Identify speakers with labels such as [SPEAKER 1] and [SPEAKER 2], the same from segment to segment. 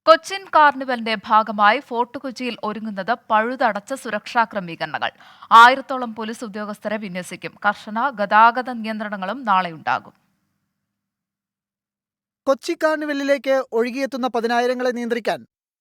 [SPEAKER 1] കൊച്ചിൻ കാർണിവലിന്റെ ഭാഗമായി ഫോർട്ട് കൊച്ചിയിൽ ഒരുങ്ങുന്നത് പഴുതടച്ച സുരക്ഷാ ക്രമീകരണങ്ങൾ. 1000-ഓളം പോലീസ് ഉദ്യോഗസ്ഥരെ വിന്യസിക്കും. കർശന ഗതാഗത നിയന്ത്രണങ്ങളും നാളെയുണ്ടാകും.
[SPEAKER 2] കൊച്ചി കാർണിവലിലേക്ക് ഒഴുകിയെത്തുന്ന പതിനായിരങ്ങളെ നിയന്ത്രിക്കാൻ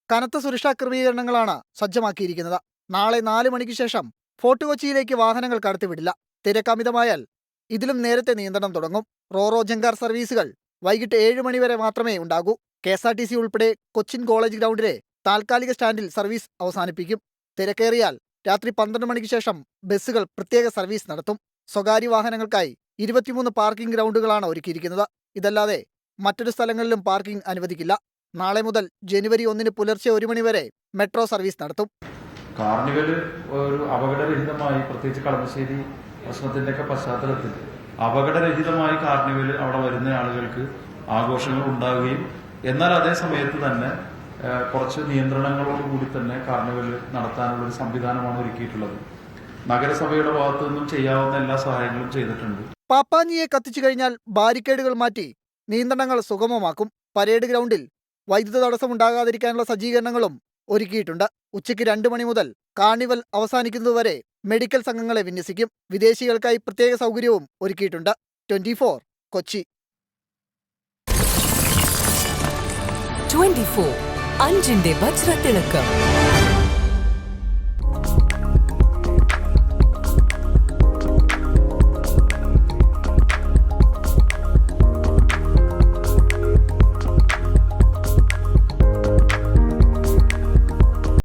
[SPEAKER 2] കനത്ത സുരക്ഷാ ക്രമീകരണങ്ങളാണ് സജ്ജമാക്കിയിരിക്കുന്നത്. നാളെ 4 മണിക്ക് ശേഷം ഫോർട്ട് കൊച്ചിയിലേക്ക് വാഹനങ്ങൾ കടത്തിവിടില്ല. തിരക്കമിതമായാൽ ഇതിലും നേരത്തെ നിയന്ത്രണം തുടങ്ങും. റോറോ ജങ്കാർ സർവീസുകൾ വൈകിട്ട് 7 മണി വരെ മാത്രമേ ഉണ്ടാകൂ. KSRTC ഉൾപ്പെടെ കൊച്ചിൻ കോളേജ് ഗ്രൗണ്ടിലെ താൽക്കാലിക സ്റ്റാൻഡിൽ സർവീസ് അവസാനിപ്പിക്കും. തിരക്കേറിയാൽ രാത്രി 12 മണിക്ക് ശേഷം ബസ്സുകൾ പ്രത്യേക സർവീസ് നടത്തും. സ്വകാര്യ വാഹനങ്ങൾക്കായി 23 പാർക്കിംഗ് ഗ്രൗണ്ടുകളാണ് ഒരുക്കിയിരിക്കുന്നത്. ഇതല്ലാതെ മറ്റൊരു സ്ഥലങ്ങളിലും പാർക്കിംഗ് അനുവദിക്കില്ല. നാളെ മുതൽ ജനുവരി 1 പുലർച്ചെ 1 മണി വരെ മെട്രോ സർവീസ് നടത്തും.
[SPEAKER 3] കാർണിവൽ ഒരു അപകടരഹിതമായി, പ്രത്യേകിച്ച് കളമശ്ശേരി പ്രശ്നത്തിൻ്റെയൊക്കെ പശ്ചാത്തലത്തിൽ അപകടരഹിതമായി കാർണിവൽ അവിടെ വരുന്ന ആളുകൾക്ക് ആഘോഷങ്ങൾ ഉണ്ടാവുകയും എന്നാൽ അതേ സമയത്ത് തന്നെ കുറച്ച് നിയന്ത്രണങ്ങളോടുകൂടി തന്നെ കാർണിവൽ നടത്താനുള്ളൊരു സംവിധാനമാണ് ഒരുക്കിയിട്ടുള്ളത്. നഗരസഭയുടെ ഭാഗത്തു നിന്നും ചെയ്യാവുന്ന എല്ലാ സഹായങ്ങളും ചെയ്തിട്ടുണ്ട്.
[SPEAKER 2] പാപ്പാഞ്ഞിയെ കത്തിച്ചു കഴിഞ്ഞാൽ ബാരിക്കേഡുകൾ മാറ്റി നിയന്ത്രണങ്ങൾ സുഗമമാക്കും. പരേഡ് ഗ്രൗണ്ടിൽ വൈദ്യുത തടസ്സമുണ്ടാകാതിരിക്കാനുള്ള സജ്ജീകരണങ്ങളും ഒരുക്കിയിട്ടുണ്ട്. ഉച്ചയ്ക്ക് 2 മണി മുതൽ കാർണിവൽ അവസാനിക്കുന്നതുവരെ മെഡിക്കൽ സംഘങ്ങളെ വിന്യസിക്കും. വിദേശികൾക്കായി പ്രത്യേക സൗകര്യവും ഒരുക്കിയിട്ടുണ്ട്. 24 കൊച്ചി.
[SPEAKER 4] 24 അഞ്ചിന്റെ വജ്രത്തിളക്കം.